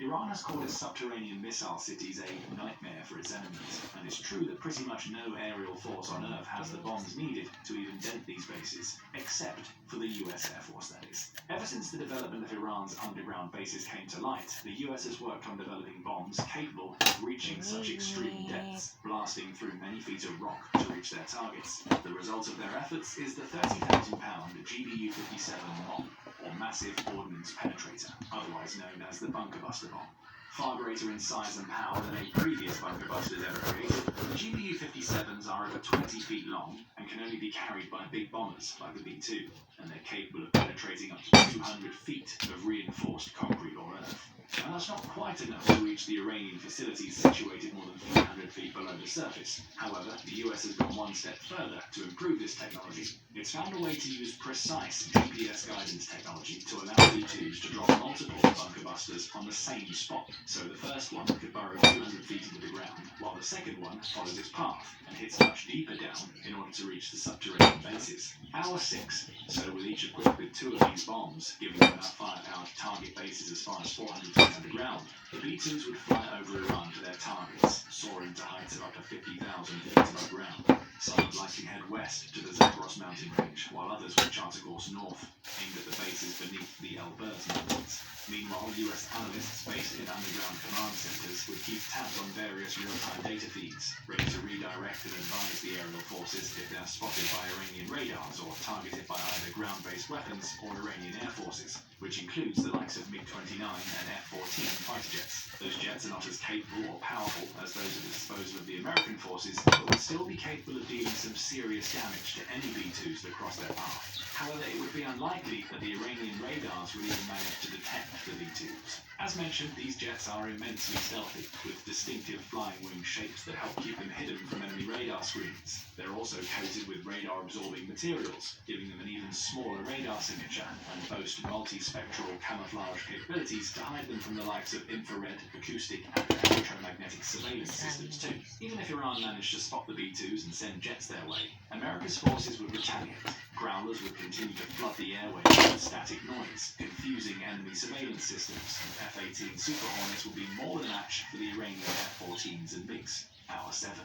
Iran has called its subterranean missile cities a nightmare for its enemies, and it's true that pretty much no aerial force on Earth has the bombs needed to even dent these bases, except for the US Air Force, that is. Ever since the development of Iran's underground bases came to light, the US has worked on developing bombs capable of reaching such extreme depths, blasting through many feet of rock to reach their targets. The result of their efforts is the 30,000-pound GBU-57 MOP, or Massive Ordnance Penetrator, otherwise known as the Bunker Buster bomb. Far greater in size and power than any previous bunker busters ever created, the GBU-57s are over 20 feet long and can only be carried by big bombers like the B-2, and they're capable of penetrating up to 200 feet of reinforced concrete or earth. Now that's not quite enough to reach the Iranian facilities situated more than 300 feet below the surface. However, the US has gone one step further to improve this technology. It's found a way to use precise GPS guidance technology to allow B-2s to drop multiple bunker busters on the same spot. So the first one could burrow 200 feet into the ground, while the second one follows its path and hits much deeper down in order to reach the subterranean bases. Hour 6, so with each equipped with 2 of these bombs, giving them enough firepower to target bases as far as 400 feet underground, the B-2s would fly over Iran to their targets, soaring to heights of up to 50,000 feet above ground. Some would likely head west to the Zagros mountain range, while others would chart a course north, aimed at the bases beneath the Elburz mountains. Meanwhile, US analysts based in underground command centers would keep tabs on various real-time data feeds, ready to redirect and advise the aerial forces if they're spotted by Iranian radars or targeted by either ground-based weapons or Iranian air forces, which includes the likes of MiG-29 and F-14 fighter jets. Those jets are not as capable or powerful as those at the disposal of the American forces, but would still be capable of dealing some serious damage to any B-2s that cross their path. However, it would be unlikely that the Iranian radars would even manage to detect the B-2s. As mentioned, these jets are immensely stealthy, with distinctive flying wing shapes that help keep them hidden from enemy radar screens. They're also coated with radar-absorbing materials, giving them an even smaller radar signature, and boast multi-spectral camouflage capabilities to hide them from the likes of infrared, acoustic, and electromagnetic surveillance systems too. Even if Iran managed to spot the B-2s and send jets their way, America's forces would retaliate. Growlers would continue to flood the airwaves with static noise, confusing enemy surveillance systems. F-18 Super Hornets would be more than a match for the Iranian F-14s and MiGs. Hour 7.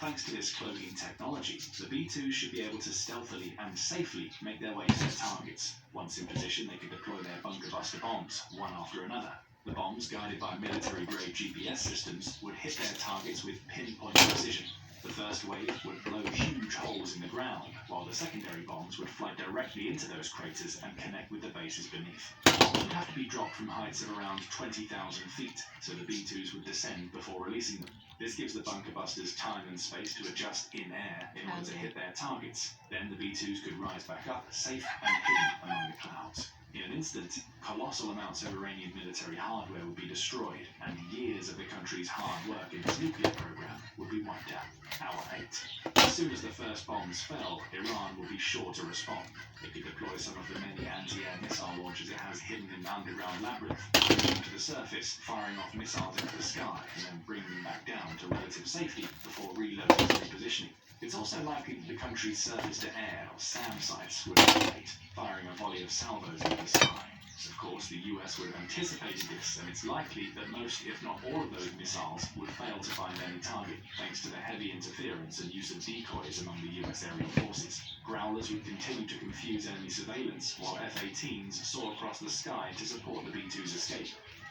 Thanks to this cloaking technology, the B-2s should be able to stealthily and safely make their way to their targets. Once in position, they could deploy their bunker buster bombs, one after another. The bombs, guided by military-grade GPS systems, would hit their targets with pinpoint precision. The first wave would blow huge holes in the ground, while the secondary bombs would fly directly into those craters and connect with the bases beneath. The bombs would have to be dropped from heights of around 20,000 feet, so the B-2s would descend before releasing them. This gives the bunker busters time and space to adjust in air in order to hit their targets. Then the B-2s could rise back up, safe and hidden among the clouds. In an instant, colossal amounts of Iranian military hardware would be destroyed, and years of the country's hard work in its nuclear program would be wiped out. Hour 8. As soon as the first bombs fell, Iran would be sure to respond. It could deploy some of the many anti-air missile launchers it has hidden in the underground labyrinth, bringing them to the surface, firing off missiles into the sky, and then bringing them back down to relative safety before reloading and repositioning. It's also likely that the country's surface-to-air, or SAM sites, would activate, firing a volley of salvos into the sky. Of course, the US would have anticipated this, and it's likely that most, if not all of those missiles would fail to find any target, thanks to the heavy interference and use of decoys among the US aerial forces. Growlers would continue to confuse enemy surveillance, while F-18s soar across the sky to support the B-2's escape.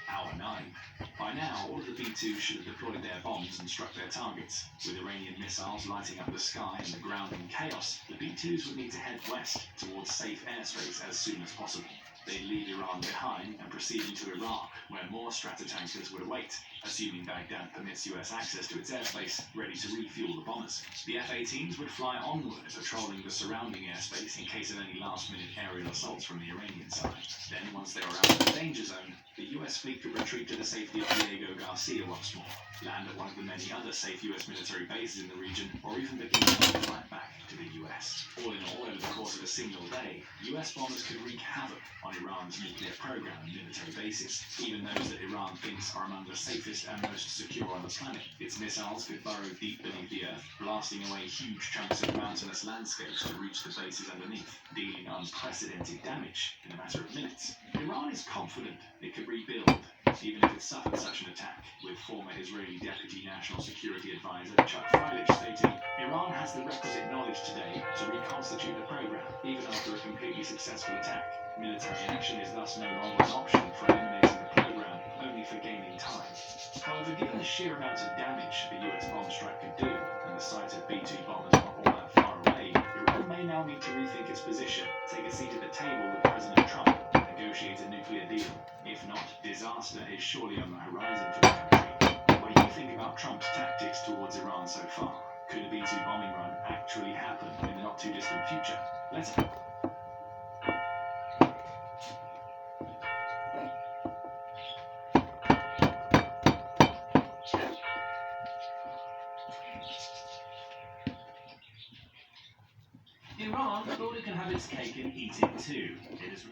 Hour 9. By now, all of the B-2s should have deployed their bombs and struck their targets. With Iranian missiles lighting up the sky and the ground in chaos, the B-2s would need to head west towards safe airspace as soon as possible. They'd leave Iran behind and proceed into Iraq, where more stratotankers would await, assuming Baghdad permits US access to its airspace, ready to refuel the bombers. The F-18s would fly onward, patrolling the surrounding airspace in case of any last-minute aerial assaults from the Iranian side. Then, once they were out of the danger zone, the US fleet could retreat to the safety of Diego Garcia once more, land at one of the many other safe US military bases in the region, or even begin a flight back to the US. All in all, over the course of a single day, US bombers could wreak havoc on Iran's nuclear program and military bases, even those that Iran thinks are among the safest and most secure on the planet. Its missiles could burrow deep beneath the earth, blasting away huge chunks of mountainous landscapes to reach the bases underneath, dealing unprecedented damage in a matter of minutes. Iran is confident it could rebuild, even if it suffered such an attack, with former Israeli Deputy National Security Advisor Chuck Freilich stating, Iran has the requisite knowledge today to reconstitute the program, even after a completely successful attack. Military action is thus no longer an option for eliminating the program, only for gaining time. However, given the sheer amount of damage the US bomb strike could do, and the sight of B-2 bombers not all that far away, Iran may now need to rethink its position, take a seat at the table with President Trump, and negotiate a nuclear deal. If not, disaster is surely on the horizon for the country. What do you think about Trump's tactics towards Iran so far? Could a B-2 bombing run actually happen in the not-too-distant future? Let's Iran thought it can have its cake and eat it too. It is